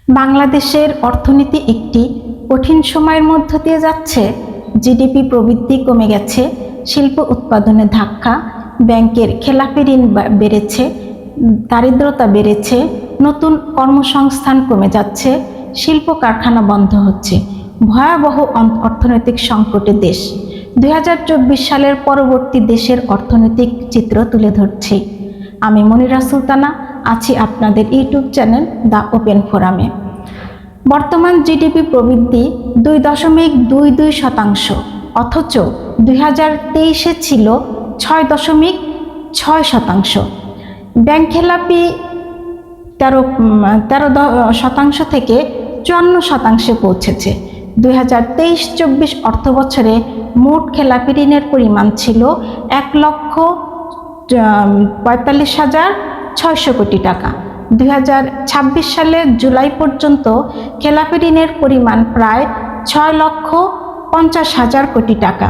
বাংলাদেশের অর্থনীতি একটি কঠিন সময়ের মধ্য দিয়ে যাচ্ছে। জিডিপি প্রবৃদ্ধি কমে গেছে, শিল্প উৎপাদনে ধাক্কা, ব্যাংকের খেলাপি ঋণ বেড়েছে, দারিদ্রতা বেড়েছে, নতুন কর্মসংস্থান কমে যাচ্ছে, শিল্প কারখানা বন্ধ হচ্ছে। ভয়াবহ অর্থনৈতিক সংকটে দেশ। 2024 সালের পরবর্তী দেশের অর্থনৈতিক চিত্র তুলে ধরছি। আমি মনিরা সুলতানা, আছি আপনাদের ইউটিউব চ্যানেল দ্য ওপেন ফোরামে। বর্তমান জিডিপি প্রবৃদ্ধি 2.22%, অথচ 2023-এ ছিল 6.6%। ব্যাংক খেলাপি 13% থেকে 54% পৌঁছেছে। 2023-24 অর্থবছরে মোট খেলাপি ঋণের পরিমাণ ছিল 1,45,600 কোটি টাকা। 2026 সালের জুলাই পর্যন্ত খেলাপি ঋণের পরিমাণ প্রায় 6,50,000 কোটি টাকা।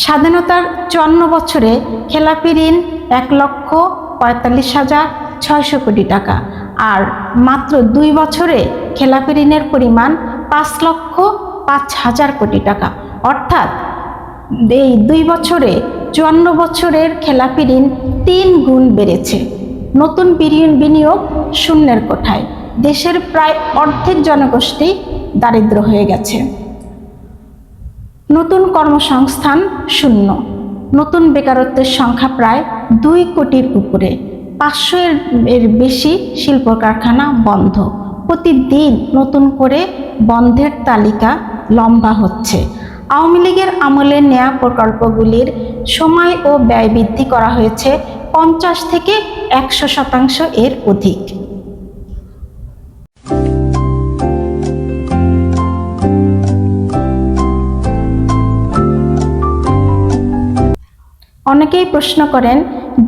স্বাধীনতার 54 বছরে খেলাপি ঋণ 1,45,600 কোটি টাকা, আর মাত্র 2 বছরে খেলাপি ঋণের পরিমাণ 5,05,000 কোটি টাকা। অর্থাৎ এই 2 বছরে 54 বছরের খেলাপি ঋণ 3 গুণ বেড়েছে। নতুন বিনিয়োগ শূন্যের কোঠায়। দেশের প্রায় অর্ধেক জনগোষ্ঠী দারিদ্র হয়ে গেছে। নতুন কর্মসংস্থান শূন্য। নতুন বেকারত্বের সংখ্যা প্রায় 2 কোটির উপরে। 500-এর বেশি শিল্প কারখানা বন্ধ। প্রতিদিন নতুন করে বন্ধের তালিকা লম্বা হচ্ছে। আওয়ামী লীগের আমলে নেয়া প্রকল্পগুলির সময় ও ব্যয় বৃদ্ধি করা হয়েছে 50 থেকে 100% এর অধিক। অনেকেই প্রশ্ন করেন,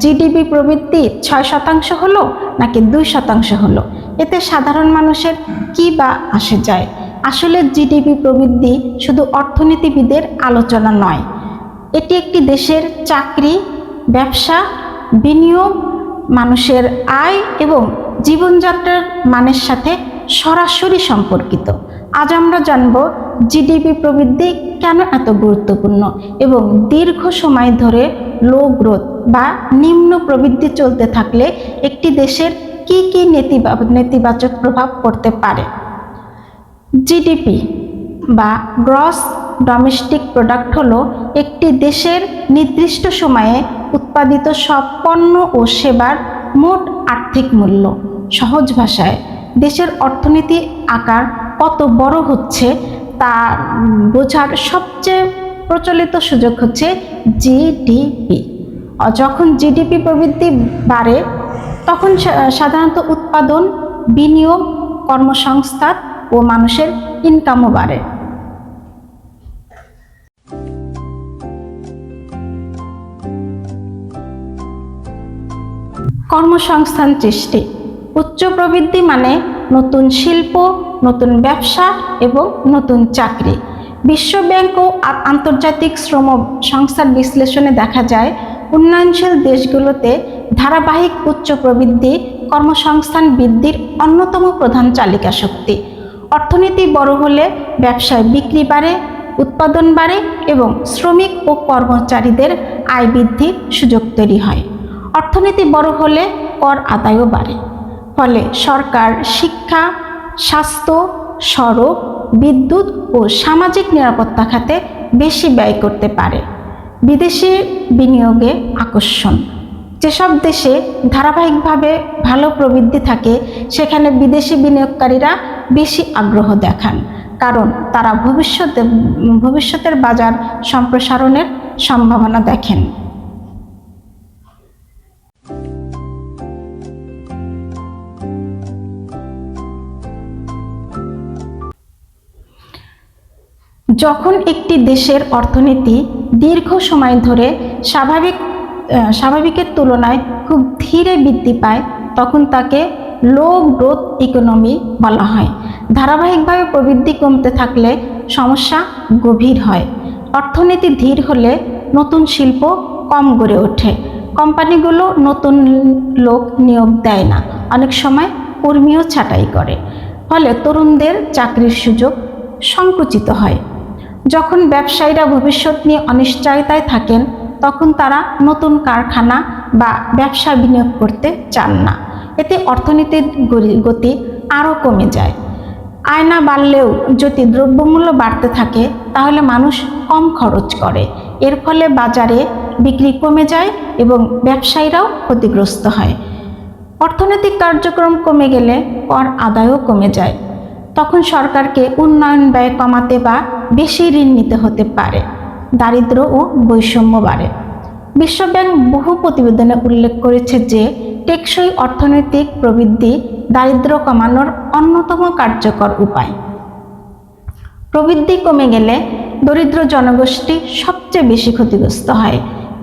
জিডিপি প্রবৃদ্ধি 6% হলো নাকি 2% হলো, এতে সাধারণ মানুষের কি বা আসে যায়? আসলে জিডিপি প্রবৃদ্ধি শুধু অর্থনীতিবিদের আলোচনা নয়, এটি একটি দেশের চাকরি, ব্যবসা, বিনিয়োগ, মানুষের আয় এবং জীবনযাত্রার মানের সাথে সরাসরি সম্পর্কিত। আজ আমরা জানব জিডিপি প্রবৃদ্ধি কেন এত গুরুত্বপূর্ণ এবং দীর্ঘ সময় ধরে লো গ্রোথ বা নিম্ন প্রবৃদ্ধি চলতে থাকলে একটি দেশের কি কি নেতিবাচক প্রভাব পড়তে পারে। জিডিপি বা গ্রস ডোমেস্টিক প্রোডাক্ট হলো একটি দেশের নির্দিষ্ট সময়ে উৎপাদিত সব পণ্য ও সেবার মোট আর্থিক মূল্য। সহজ ভাষায় দেশের অর্থনীতি আকার কত বড় হচ্ছে তা বোঝার সবচেয়ে প্রচলিত সুযোগ হচ্ছে জিডিপি। যখন জিডিপি প্রবৃদ্ধি বাড়ে তখন সাধারণত উৎপাদন, বিনিয়োগ, কর্মসংস্থান ও মানুষের ইনকামও বাড়ে। কর্মসংস্থান সৃষ্টি। উচ্চ প্রবৃদ্ধি মানে নতুন শিল্প, নতুন ব্যবসা এবং নতুন চাকরি। বিশ্ব ব্যাংক ও আন্তর্জাতিক শ্রম সংস্থার বিশ্লেষণে দেখা যায়, উন্নয়নশীল দেশগুলোতে ধারাবাহিক উচ্চ প্রবৃদ্ধি কর্মসংস্থান বৃদ্ধির অন্যতম প্রধান চালিকা শক্তি। অর্থনীতি বড় হলে ব্যবসায় বিক্রি বাড়ে, উৎপাদন বাড়ে এবং শ্রমিক ও কর্মচারীদের আয় বৃদ্ধির সুযোগ তৈরি হয়। অর্থনীতি বড় হলে কর আদায়ও বাড়ে, ফলে সরকার শিক্ষা, স্বাস্থ্য, সড়ক, বিদ্যুৎ ও সামাজিক নিরাপত্তা খাতে বেশি ব্যয় করতে পারে। বিদেশি বিনিয়োগে আকর্ষণ। যেসব দেশে ধারাবাহিকভাবে ভালো প্রবৃদ্ধি থাকে সেখানে বিদেশি বিনিয়োগকারীরা বেশি আগ্রহ দেখান, কারণ তারা ভবিষ্যতের বাজার সম্প্রসারণের সম্ভাবনা দেখেন। যখন একটি দেশের অর্থনীতি দীর্ঘ সময় ধরে স্বাভাবিকের তুলনায় খুব ধীরে বৃদ্ধি পায় তখন তাকে লো গ্রোথ ইকোনমি বলা হয়। ধারাবাহিকভাবে প্রবৃদ্ধি কমতে থাকলে সমস্যা গভীর হয়। অর্থনীতি ধীর হলে নতুন শিল্প কম গড়ে ওঠে, কোম্পানিগুলো নতুন লোক নিয়োগ দেয় না, অনেক সময় কর্মীও ছাঁটাই করে। ফলে তরুণদের চাকরির সুযোগ সংকুচিত হয়। যখন ব্যবসায়ীরা ভবিষ্যৎ নিয়ে অনিশ্চয়তায় থাকেন, তখন তারা নতুন কারখানা বা ব্যবসা বিনিয়োগ করতে চান না। এতে অর্থনীতির গতি আরও কমে যায়। আয় না বাড়লেও যদি দ্রব্যমূল্য বাড়তে থাকে, তাহলে মানুষ কম খরচ করে। এর ফলে বাজারে বিক্রি কমে যায় এবং ব্যবসায়ীরাও ক্ষতিগ্রস্ত হয়। অর্থনৈতিক কার্যক্রম কমে গেলে কর আদায়ও কমে যায়। তখন সরকারকে উন্নয়ন ব্যয় কমাতে বা বেশি ঋণ নিতে হতে পারে। দারিদ্র্য ও বৈষম্য বাড়ে। বিশ্বব্যাংক বহু প্রতিবেদনে উল্লেখ করেছে যে টেকসই অর্থনৈতিক প্রবৃদ্ধি দারিদ্র্য কমানোর অন্যতম কার্যকর উপায়। প্রবৃদ্ধি কমে গেলে দরিদ্র জনগোষ্ঠী সবচেয়ে বেশি ক্ষতিগ্রস্ত হয়।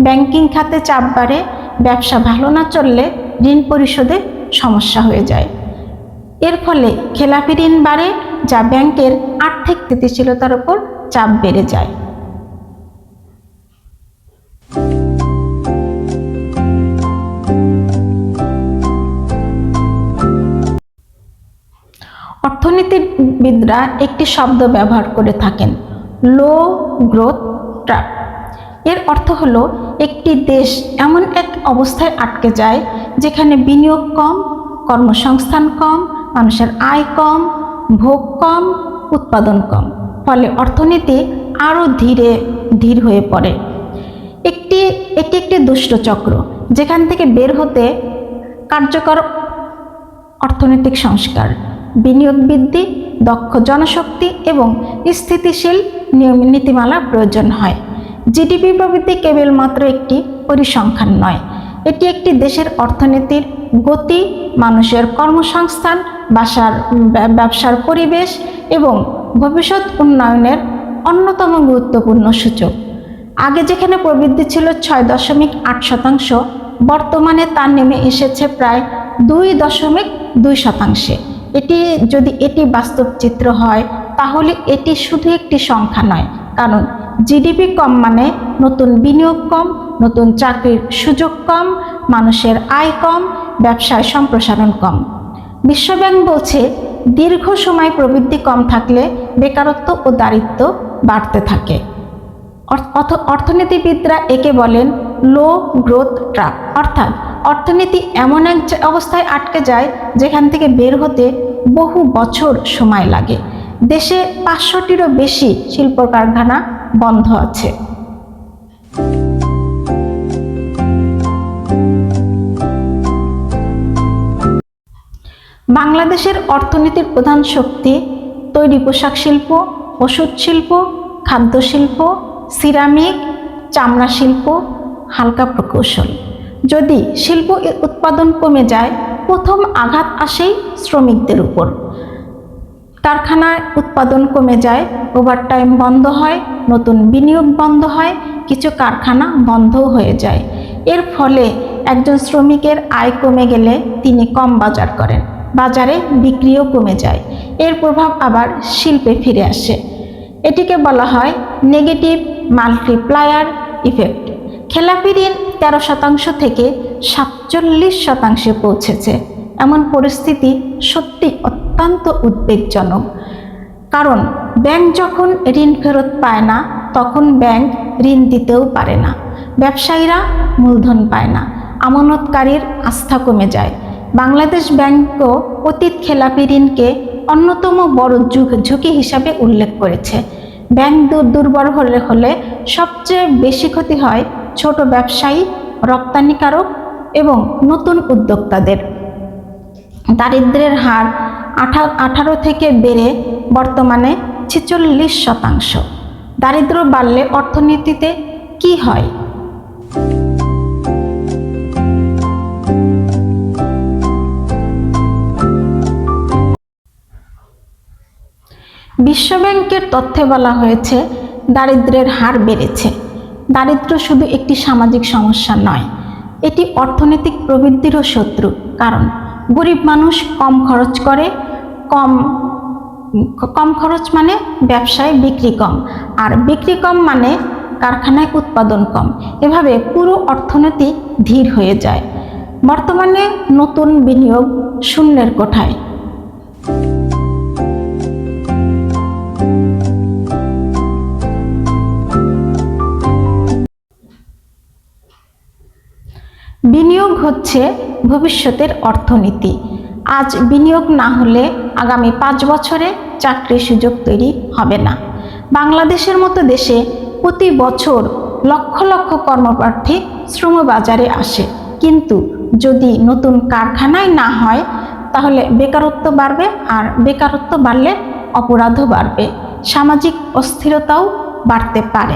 ব্যাংকিং খাতে চাপ বাড়ে। ব্যবসা ভালো না চললে ঋণ পরিশোধে সমস্যা হয়ে যায়। এর ফলে খেলাপি ঋণ বাড়ে, যা ব্যাংকের আর্থিক স্থিতিশীলতার উপর চাপ বেড়ে যায়। অর্থনীতিবিদরা একটি শব্দ ব্যবহার করে থাকেন, লো গ্রোথ ট্র্যাপ। এর অর্থ হলো একটি দেশ এমন এক অবস্থায় আটকে যায় যেখানে বিনিয়োগ কম, কর্মসংস্থান কম, মানুষের আয় কম, ভোগ কম, উৎপাদন কম। ফলে অর্থনীতি আরও ধীর হয়ে পড়ে। এটি একটি দুষ্ট চক্র, যেখান থেকে বের হতে কার্যকর অর্থনৈতিক সংস্কার, বিনিয়োগ বৃদ্ধি, দক্ষ জনশক্তি এবং স্থিতিশীল নীতিমালার প্রয়োজন হয়। জিডিপি প্রবৃদ্ধি কেবলমাত্র একটি পরিসংখ্যান নয়, এটি একটি দেশের অর্থনীতির গতি, মানুষের কর্মসংস্থান, ব্যবসার পরিবেশ এবং ভবিষ্যৎ উন্নয়নের অন্যতম গুরুত্বপূর্ণ সূচক। আগে যেখানে প্রবৃদ্ধি ছিল 6.8%, বর্তমানে তা নেমে এসেছে প্রায় 2.2%। এটি বাস্তব চিত্র হয়, তাহলে এটি শুধু একটি সংখ্যা নয়, কারণ জিডিপি কম মানে নতুন বিনিয়োগ কম, নতুন চাকরির সুযোগ কম, মানুষের আয় কম, ব্যবসায় সম্প্রসারণ কম। বিশ্বব্যাংক বলছে, দীর্ঘ সময় প্রবৃদ্ধি কম থাকলে বেকারত্ব ও দারিদ্র্য বাড়তে থাকে। অর্থনীতিবিদরা একে বলেন লো গ্রোথ ট্র্যাপ, অর্থাৎ অর্থনীতি এমন এক অবস্থায় আটকে যায় যেখান থেকে বের হতে বহু বছর সময় লাগে। দেশে 500টিরও বেশি শিল্প কারখানা বন্ধ আছে। বাংলাদেশের অর্থনীতির প্রধান শক্তি তৈরি পোশাক শিল্প, ওষুধ শিল্প, খাদ্য শিল্প, সিরামিক, চামড়া শিল্প, হালকা প্রকৌশল। যদি শিল্প উৎপাদন কমে যায়, প্রথম আঘাত আসেই শ্রমিকদের উপর। কারখানায় উৎপাদন কমে যায়, ওভারটাইম বন্ধ হয়, নতুন বিনিয়োগ বন্ধ হয়, কিছু কারখানা বন্ধও হয়ে যায়। এর ফলে একজন শ্রমিকের আয় কমে গেলে তিনি কম বাজার করেন, বাজারে বিক্রিও কমে যায়। এর প্রভাব আবার শিল্পে ফিরে আসে। এটিকে বলা হয় নেগেটিভ মাল্টিপ্লায়ার ইফেক্ট। খেলাপি ঋণ 13% থেকে 47% পৌঁছেছে। এমন পরিস্থিতি সত্যি অত্যন্ত উদ্বেগজনক, কারণ ব্যাংক যখন ঋণ ফেরত পায় না, তখন ব্যাংক ঋণ দিতেও পারে না, ব্যবসায়ীরা মূলধন পায় না, আমানতকারীর আস্থা কমে যায়। বাংলাদেশ ব্যাংকও অতীত খেলাপি ঋণকে অন্যতম বড় ঝুঁকি হিসাবে উল্লেখ করেছে। ব্যাংক দুর্বল হলে সবচেয়ে বেশি ক্ষতি হয় ছোট ব্যবসায়ী, রপ্তানিকারক এবং নতুন উদ্যোক্তাদের। দারিদ্র্যের হার 18 থেকে বেড়ে বর্তমানে 46%। দারিদ্র্য বাড়লে অর্থনীতিতে কি হয়? বিশ্বব্যাংকের তথ্যে বলা হয়েছে, দারিদ্র্যের হার বেড়েছে। দারিদ্র্য শুধু একটি সামাজিক সমস্যা নয়, এটি অর্থনৈতিক প্রবৃদ্ধিরও শত্রু। কারণ গরিব মানুষ কম খরচ করে, কম খরচ মানে ব্যবসায় বিক্রি কম, আর বিক্রি কম মানে কারখানায় উৎপাদন কম। এভাবে পুরো অর্থনীতি ধীর হয়ে যায়। বর্তমানে নতুন বিনিয়োগ শূন্যের কোঠায়। বিনিয়োগ হচ্ছে ভবিষ্যতের অর্থনীতি। আজ বিনিয়োগ না হলে আগামী 5 বছরে চাকরির সুযোগ তৈরি হবে না। বাংলাদেশের মতো দেশে প্রতি বছর লক্ষ লক্ষ কর্মপ্রার্থী শ্রমবাজারে আসে, কিন্তু যদি নতুন কারখানায় না হয় তাহলে বেকারত্ব বাড়বে, আর বেকারত্ব বাড়লে অপরাধও বাড়বে, সামাজিক অস্থিরতাও বাড়তে পারে।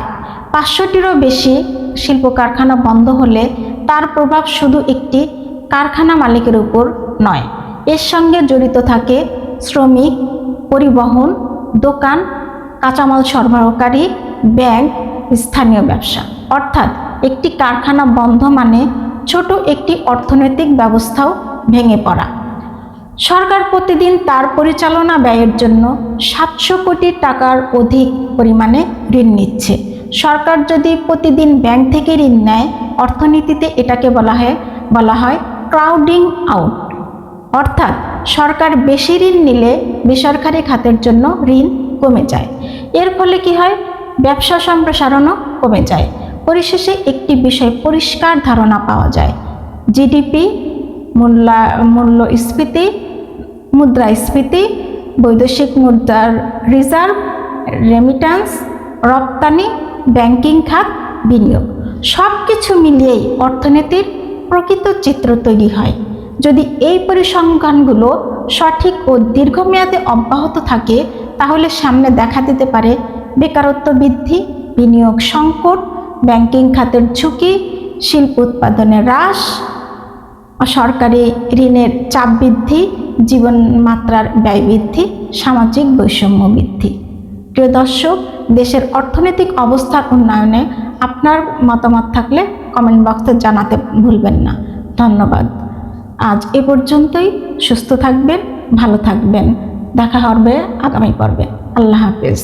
500টিরও বেশি শিল্প কারখানা বন্ধ হলে তার প্রভাব শুধু একটি কারখানা মালিকের উপর নয়, এর সঙ্গে জড়িত থাকে শ্রমিক, পরিবহন, দোকান, কাঁচামাল সরবরাহকারী, ব্যাংক, স্থানীয় ব্যবসা। অর্থাৎ একটি কারখানা বন্ধ মানে ছোট একটি অর্থনৈতিক ব্যবস্থাও ভেঙে পড়া। সরকার প্রতিদিন তার পরিচালনা ব্যয়ের জন্য 700 কোটি টাকার অধিক পরিমাণে ঋণ নিচ্ছে। সরকার যদি প্রতিদিন ব্যাংক থেকে ঋণ নেয়, অর্থনীতিতে এটাকে বলা হয় ক্রাউডিং আউট। অর্থাৎ সরকার বেশি ঋণ নিলে বেসরকারি খাতের জন্য ঋণ কমে যায়। এর ফলে কি হয়? ব্যবসা সম্প্রসারণও কমে যায়। পরিশেষে একটি বিষয় পরিষ্কার ধারণা পাওয়া যায়, জিডিপি, মূল্যস্ফীতি, মুদ্রাস্ফীতি, বৈদেশিক মুদ্রার রিজার্ভ, রেমিট্যান্স, রপ্তানি, ব্যাংকিং খাত, বিনিয়োগ, সব কিছু মিলিয়েই অর্থনীতির প্রকৃত চিত্র তৈরি হয়। যদি এই পরিসংখ্যানগুলো সঠিক ও দীর্ঘমেয়াদে অব্যাহত থাকে তাহলে সামনে দেখা দিতে পারে বেকারত্ব বৃদ্ধি, বিনিয়োগ সংকট, ব্যাংকিং খাতের ঝুঁকি, শিল্প উৎপাদনের হ্রাস, সরকারি ঋণের চাপ বৃদ্ধি, জীবনমাত্রার ব্যয় বৃদ্ধি, সামাজিক বৈষম্য বৃদ্ধি। প্রিয় দর্শক, দেশের অর্থনৈতিক অবস্থার উন্নয়নে আপনার মতামত থাকলে কমেন্ট বক্সে জানাতে ভুলবেন না। ধন্যবাদ। আজ এ পর্যন্তই। সুস্থ থাকবেন, ভালো থাকবেন। দেখা হবে আগামী পর্বে। আল্লাহ হাফেজ।